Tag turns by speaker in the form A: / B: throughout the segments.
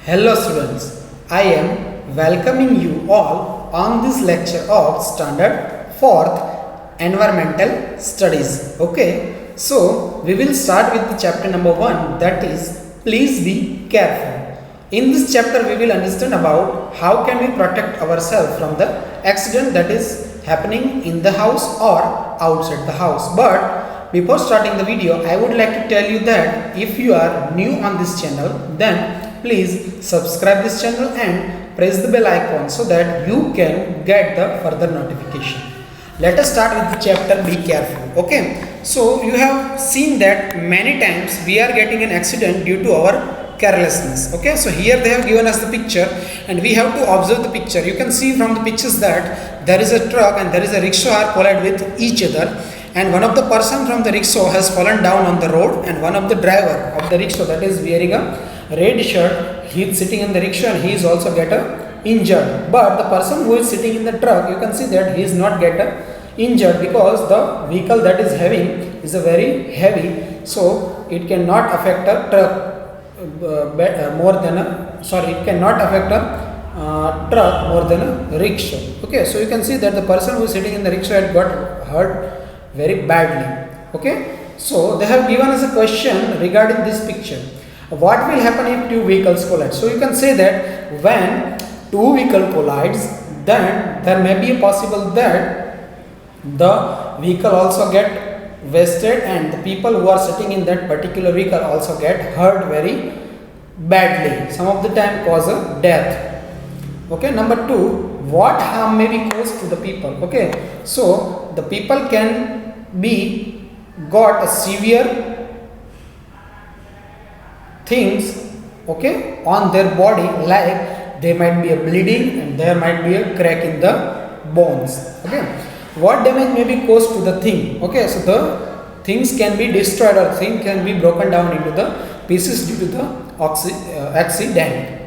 A: Hello students, I am welcoming you all on this lecture of Standard 4th Environmental Studies. Okay, so we will start with the chapter number 1, that is Please Be Careful. In this chapter we will understand about how can we protect ourselves from the accident that is happening in the house or outside the house. But before starting the video, I would like to tell you that if you are new on this channel, then please subscribe this channel and press the bell icon so that you can get the further notification. Let us start with the chapter Be Careful. Okay, so you have seen that many times we are getting an accident due to our carelessness. Okay, so here they have given us the picture and we have to observe the picture. You can see from the pictures that there is a truck and there is a rickshaw are collide with each other, and one of the person from the rickshaw has fallen down on the road, and one of the driver of the rickshaw, that is wearing a red shirt, he is sitting in the rickshaw and he is also get injured. But the person who is sitting in the truck, you can see that he is not get injured because the vehicle that is having is a very heavy, so it cannot affect a truck it cannot affect a truck more than a rickshaw. Okay, so you can see that the person who is sitting in the rickshaw had got hurt very badly. Okay, so they have given us a question regarding this picture. What will happen if two vehicles collide? So you can say that when two vehicles collides, then there may be a possible that the vehicle also get wasted and the people who are sitting in that particular vehicle also get hurt very badly. Some of the time cause a death. Okay, number 2, what harm may be caused to the people? Okay, so the people can be got a severe things, okay, on their body, like there might be a bleeding and there might be a crack in the bones. Okay, what damage may be caused to the thing? Okay, so the things can be destroyed or thing can be broken down into the pieces due to the accident.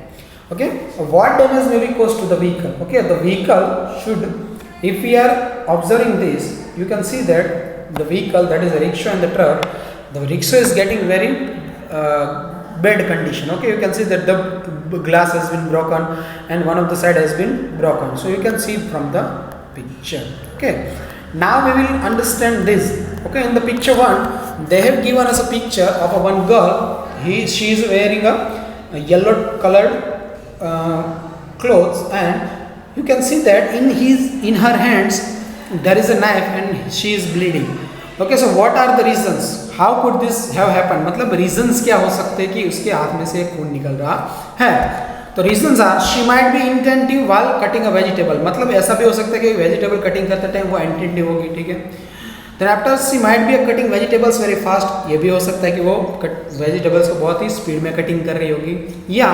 A: Okay, what damage may be caused to the vehicle? Okay, the vehicle should, if we are observing this, you can see that the vehicle, that is a rickshaw and the truck, the rickshaw is getting very bad condition. Okay, you can see that the glass has been broken and one of the side has been broken, so you can see from the picture. Okay, now we will understand this. Okay, in the picture 1 they have given us a picture of a one girl. She is wearing a yellow colored clothes, and you can see that in her hands there is a knife and she is bleeding. Okay, so what are the reasons? How could this have happened? मतलब reasons क्या हो सकते हैं कि उसके हाथ में से खून निकल रहा है? तो reasons are she might be inattentive while cutting a vegetable. मतलब ऐसा भी हो सकता है कि vegetable cutting करते टाइम वो inattentive होगी, ठीक है? Then after she might be cutting vegetables very fast. ये भी हो सकता है कि वो vegetables को बहुत ही स्पीड में कटिंग कर रही होगी. या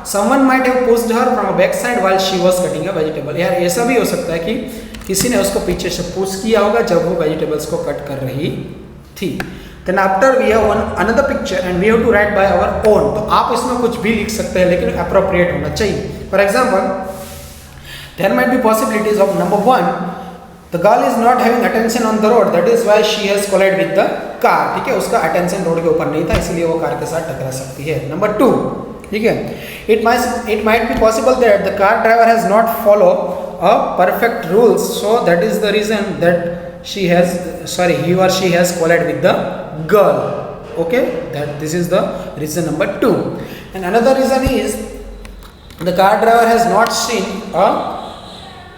A: someone might have pushed her from a back side while she was cutting a vegetable. यार ऐसा भी हो सकता है कि किसी ने उसको पीछे से पुश किया होगा जब वो वेजिटेबल्स को कट कर रही थी. Then after we have another picture and we have to write by our own. तो आप इसमें कुछ भी लिख सकते हैं लेकिन appropriate होना चाहिए. For example, there might be possibilities of number 1, the girl is not having attention on the road, that is why she has collided with the car. ठीक है, उसका attention रोड के ऊपर नहीं था इसलिए वो कार के साथ टकरा सकती है. Number 2, ठीक है, it might be possible that the car driver has not followed a perfect rules, so that is the reason that he or she has collided with the girl. Okay, that this is the reason number 2. And another reason is the car driver has not seen a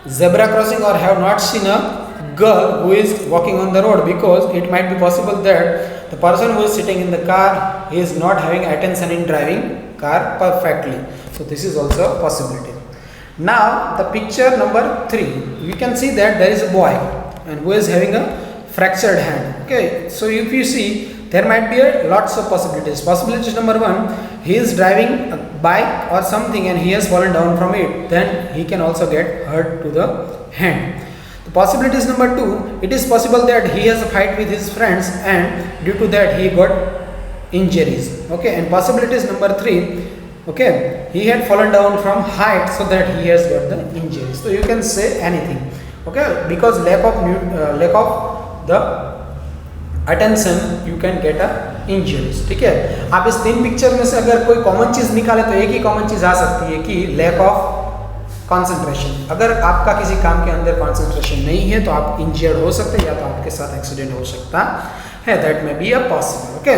A: zebra crossing or have not seen a girl who is walking on the road, because it might be possible that the person who is sitting in the car is not having attention in driving car perfectly. So this is also a possibility. Now the picture number 3, we can see that there is a boy and who is having a fractured hand. Okay, so if you see, there might be lots of possibilities. Possibilities number 1, he is driving a bike or something and he has fallen down from it, then he can also get hurt to the hand. The possibilities number 2, it is possible that he has a fight with his friends and due to that he got injuries. Okay, and possibilities number 3, okay, he had fallen down from height so that he has got the injuries. So you can say anything. Okay, because lack of the attention you can get a injuries. ठीक है, आप इस 3 picture में से अगर कोई common चीज़ निकाले तो एक ही कॉमन चीज़ आ सकती है कि लैक ऑफ कंसंट्रेशन। अगर आपका किसी काम के अंदर कंसंट्रेशन नहीं है तो आप इंजर्ड हो सकते हैं या तो आपके साथ एक्सीडेंट हो सकता है। That may be a possible. Okay,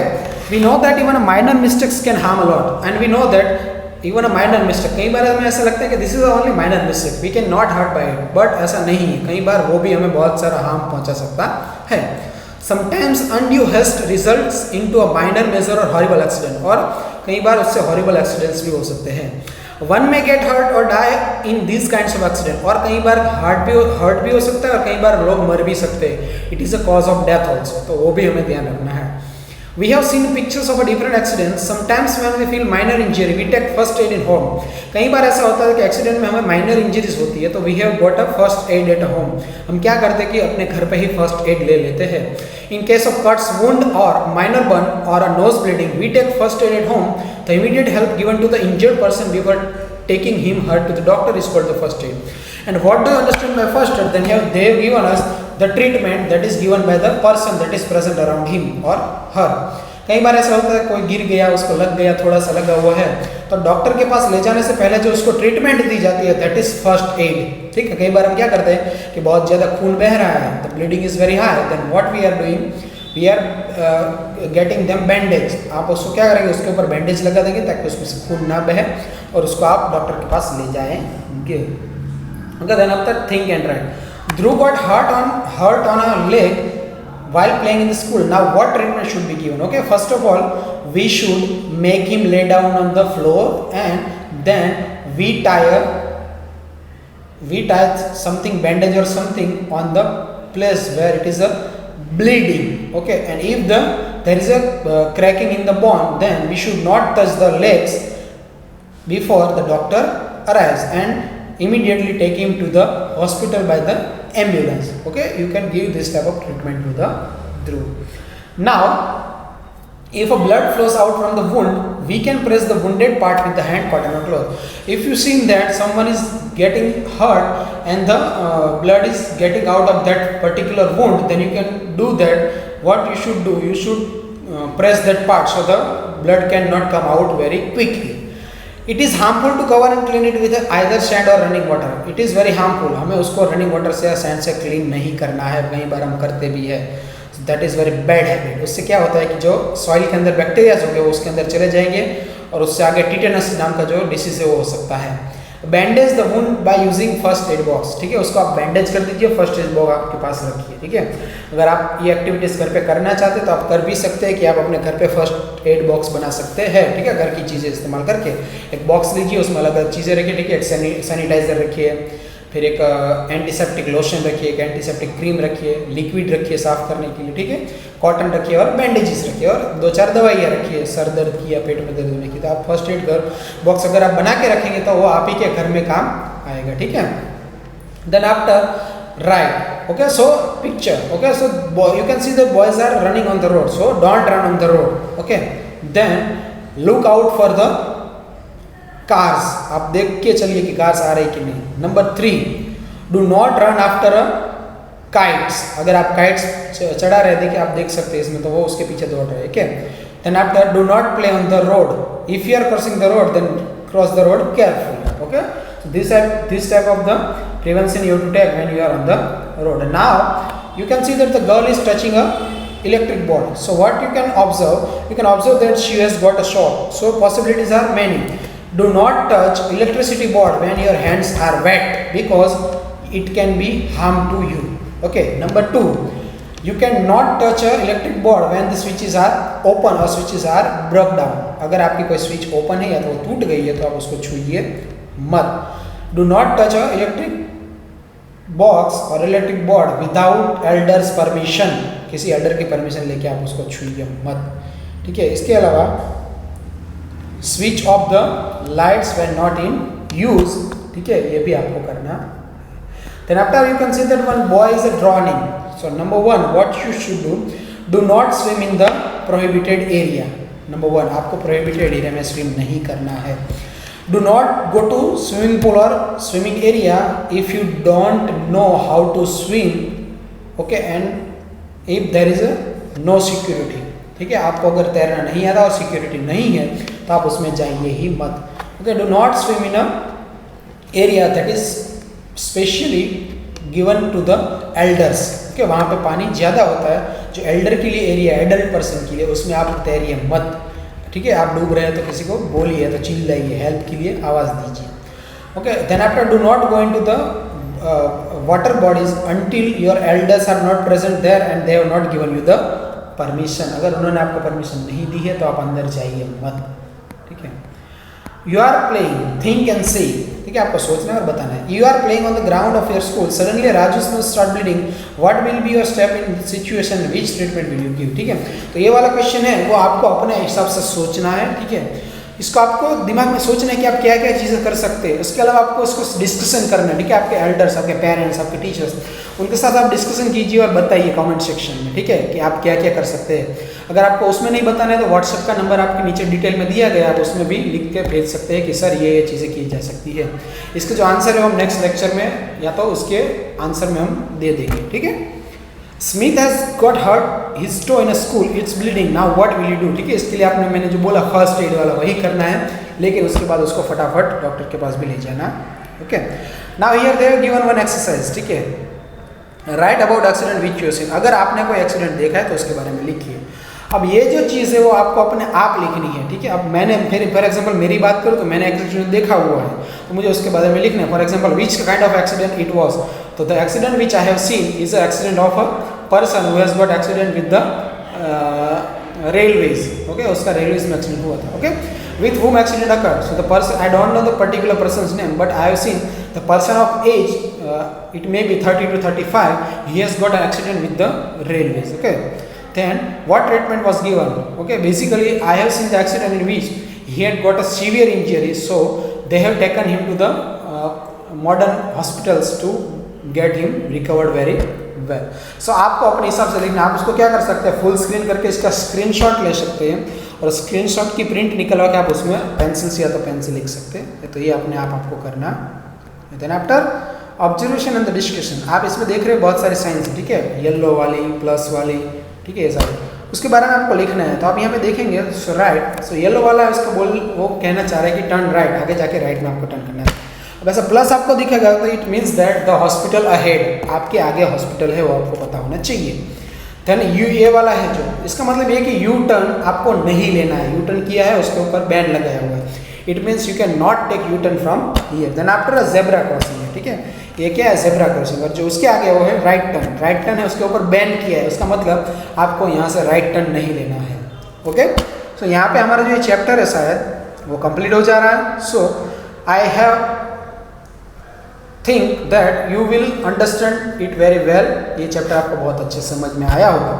A: we know that even a minor mistakes can harm a lot and we know that even a minor mistake, कई बार हमें ऐसा लगता है कि this is only minor mistake, we can not hurt by it, but ऐसा नहीं है, कई बार वो भी हमें बहुत सारा हार्म पहुंचा सकता है। Sometimes undue haste results into a minor major और हॉरिबल एक्सीडेंट, और कई बार उससे हॉरिबल एक्सीडेंट्स भी हो सकते हैं। वन में गेट हर्ट और die in this kinds of accident, और कई बार हर्ट भी हो सकता है और कई बार लोग मर भी सकते हैं। It is a cause of death also, तो वो भी हमें ध्यान रखना है। We have seen pictures of a different accidents. Sometimes when we feel minor injury, we take first aid in home. कई बार ऐसा होता है कि एक्सीडेंट में हमें माइनर इंजरीज होती है तो we have got a first aid at home. हम क्या करते हैं कि अपने घर पे ही फर्स्ट एड ले लेते हैं। In case of cuts, wound or minor burn or a nose bleeding, we take first aid at home. The immediate help given to the injured person before taking him hurt to the doctor is called the first aid. And what do you understand by first aid? Then they have given us the treatment that is given by the person that is present around him or her. कई बार ऐसा होता है कोई गिर गया, उसको लग गया, थोड़ा सा लगा हुआ है, तो डॉक्टर के पास ले जाने से पहले जो उसको ट्रीटमेंट दी जाती है दैट इज फर्स्ट एड। ठीक है, कई बार हम क्या करते हैं कि बहुत ज़्यादा खून बह रहा है, the bleeding is very high, then what we are doing, we are getting them bandage. आप उसको क्या करेंगे, उसके ऊपर बैंडेज लगा देंगे ताकि उसमें से खून ना बहे और उसको आप डॉक्टर के पास ले जाएंगे। Okay, then after think and write. Dhruv got hurt on a leg while playing in the school. Now what treatment should be given? Okay, first of all we should make him lay down on the floor and then we tie something, bandage or something on the place where it is a bleeding. Okay, and if there is a cracking in the bone, then we should not touch the legs before the doctor arrives and immediately take him to the hospital by the ambulance. Okay, you can give this type of treatment to the Dhruv. Now if a blood flows out from the wound, we can press the wounded part with the hand, cotton or cloth. If you see that someone is getting hurt and the blood is getting out of that particular wound, then you can do that. What you should do, you should press that part so the blood cannot come out very quickly. It is harmful to cover and clean it with either sand or running water. It is very harmful. हमें उसको running water से या sand से clean नहीं करना है, कई बार हम करते भी है। That is very bad habit. उससे क्या होता है कि जो सॉइल के अंदर बैक्टीरियाज होंगे वो उसके अंदर चले जाएंगे और उससे आगे टीटेनस नाम का जो डिसीज है वो हो सकता है। Bandage the wound by using first aid box. ठीक है, उसको आप बैंडेज कर दीजिए, फर्स्ट एड बॉक्स आपके पास रखिए। ठीक है, अगर आप ये एक्टिविटीज़ घर पे करना चाहते हैं तो आप कर भी सकते हैं कि आप अपने घर पे फर्स्ट एड बॉक्स बना सकते हैं। ठीक है, घर की चीज़ें इस्तेमाल करके एक बॉक्स लीजिए, उसमें अलग अलग चीज़ें रखिए। ठीक है, एक सैनिटाइजर रखिए, फिर एक एंटीसेप्टिक लोशन रखिए, एक एंटीसेप्टिक क्रीम रखिए, लिक्विड रखिए साफ़ करने के लिए। ठीक है, कॉटन रखिए और बैंडेजेस रखिए और 2-4 दवाइयाँ रखिए सर दर्द की या पेट में दर्द होने की। तो आप फर्स्ट एड बॉक्स अगर आप बना के रखेंगे तो वो आप ही के घर में काम आएगा। ठीक है, then after right. Okay, so picture. Okay, so you can see the boys are running on the road, so don't run on the road. Okay, then look out for the cars. आप देख के चलिए कि cars आ रही कि नहीं। Number 3, do not run after a kites. अगर आप काइट्स चढ़ा रहे देखिए, आप देख सकते हैं इसमें, तो वो उसके पीछे दौड़ रहे हैं। ठीक है, then after do not play on the road. If you are crossing the road then cross the road careful. Okay, so this type of the prevention you have to take when you are on the road. And now you can see that the girl is touching a electric board. So what you can observe that she has got a shock. So possibilities are many. Do not touch electricity board when your hands are wet because it can be harm to you. Okay, number 2, you cannot touch a electric board when the switches are open or switches are broke down. अगर आपकी कोई switch open है या तो वो टूट गई है तो आप उसको छूइए मत। Do not touch a electric box or electric board without elder's permission. किसी एल्डर की परमिशन लेके आप उसको छूइए मत। ठीक है, इसके अलावा switch off the lights when not in use. ठीक है, ये भी आपको करना। Then after you can see that one boy is drowning. So number 1, what you should do not swim in the prohibited area. Number 1, आपको prohibited area में swim नहीं करना है। Do not go to swimming pool और swimming area if you don't know how to swim. Okay, and if there is a no security, ठीक है। आपको अगर तैरना नहीं आता और सिक्योरिटी नहीं है तो आप उसमें जाइए ही मत। Okay, do not swim in a area that is specially given to the elders. Okay, वहाँ पे पानी ज़्यादा होता है जो एल्डर के लिए एरिया, एडल्ट पर्सन के लिए, उसमें आप तैरिए मत, ठीक है। आप डूब रहे हैं तो किसी को बोलिए, तो चिल्लाइए, हेल्प के लिए आवाज़ दीजिए। Okay, then after do not go into the water bodies until your elders are not present there and they have not given you the permission. अगर उन्होंने आपको परमिशन नहीं दी है तो आप अंदर जाइए मत, ठीक है। You are playing, think and say, ठीक है, आपको सोचना है और बताना है। You are playing on the ground of your school, suddenly Raju's nose start bleeding, what will be your step in situation, which treatment will you give, ठीक है। तो ये वाला क्वेश्चन है वो आपको अपने हिसाब से सोचना है, ठीक है। इसको आपको दिमाग में सोचना है कि आप क्या क्या चीज़ें कर सकते हैं। उसके अलावा आपको इसको डिस्कशन करना है, ठीक है। आपके एल्डर्स, आपके पेरेंट्स, आपके टीचर्स, उनके साथ आप डिस्कशन कीजिए और बताइए कमेंट सेक्शन में, ठीक है, कि आप क्या क्या कर सकते हैं। अगर आपको उसमें नहीं बताना है तो व्हाट्सएप का नंबर आपके नीचे डिटेल में दिया गया है, आप उसमें भी लिख के भेज सकते हैं कि सर ये चीज़ें की जा सकती है। इसके जो आंसर है हम नेक्स्ट लेक्चर में या तो उसके आंसर में हम दे देंगे, ठीक है। Smith has got hurt his toe in a school, it's bleeding, now what will you do, ठीक है। इसके लिए आपने, मैंने जो बोला फर्स्ट एड वाला वही करना है, लेकिन उसके बाद उसको फटाफट डॉक्टर के पास भी ले जाना। Okay, now here they have given one exercise, ठीक है। Right about accident which you seen, अगर आपने कोई एक्सीडेंट देखा है तो उसके बारे में लिखिए। अब ये जो चीज़ है वो आपको अपने आप लिखनी है, ठीक है। अब मैंने फॉर एग्जांपल मेरी बात करूँ तो मैंने एक्सीडेंट देखा हुआ है तो मुझे उसके बारे में लिखना है। For example which kind of accident it was, तो the accident which I have seen is a accident of a person who has got accident with the railways. Okay, उसका रेलवेज में एक्सीडेंट हुआ था। Okay, with whom accident occurred, so the person, I don't know the particular person's name, but I have seen the person of age, it may be 30 to 35, he has got an accident with the railways. Okay, then what treatment was given? Okay, basically I have seen the accident in which he had got a severe injury, so they have taken him to the modern hospitals to get him recovered very well. So आपको अपने हिसाब से लिखना, आप उसको क्या कर सकते हैं, फुल स्क्रीन करके इसका स्क्रीनशॉट ले सकते हैं और स्क्रीनशॉट की प्रिंट निकलवा के आप उसमें पेंसिल से या तो पेन से लिख सकते हैं। तो ये अपने आप आपको करना। Then after observation and the discussion, आप इसमें देख रहे हैं बहुत सारे साइंस, ठीक है, येलो वाली, प्लस वाली, ठीक है, ये सारे, उसके बारे में आपको लिखना है। तो आप यहाँ पे देखेंगे राइट, सो येलो वाला है उसका वो कहना चाह रहा है कि टर्न राइट, आगे जाके राइट में आपको टर्न करना है। अब ऐसा प्लस आपको दिखेगा तो it means that the hospital ahead, आपके आगे हॉस्पिटल है वो आपको पता होना चाहिए। देन यू, ये वाला है जो, इसका मतलब ये कि यू टर्न आपको नहीं लेना है, यू टर्न किया है उसके ऊपर बैन लगाया हुआ है, it means you can not take U turn from here. Then after a zebra crossing है, ठीक है, ये क्या है, जेब्रा क्रॉसिंग, और जो उसके आगे वो है राइट टर्न, राइट टर्न है उसके ऊपर बैन किया है, उसका मतलब आपको यहाँ से राइट टर्न नहीं लेना है। ओके, सो यहाँ पे हमारा जो ये चैप्टर है शायद वो कंप्लीट हो जा रहा है। So I have think that you will understand it very well, ये चैप्टर आपको बहुत अच्छे समझ में आया होगा।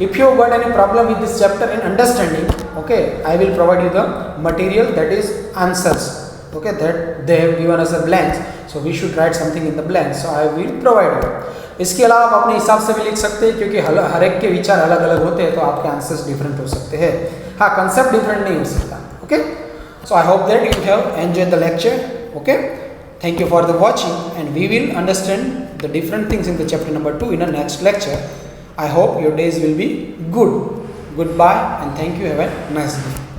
A: If you got any problem with this chapter in understanding, okay, I will provide you the material that is answers, okay, that they have given us a blanks, so we should write something in the blanks, so I will provide you. इसके अलावा आप अपने हिसाब से भी लिख सकते हैं क्योंकि हर एक के विचार अलग अलग होते हैं तो आपके आंसर्स डिफरेंट हो सकते हैं। हाँ, कंसेप्ट डिफरेंट नहीं हो सकता। Okay, so I hope that you have enjoyed the lecture. Okay, thank you for the watching and we will understand the different things in the chapter number 2 in the next lecture. I hope your days will be good. Goodbye and thank you. Have a nice day.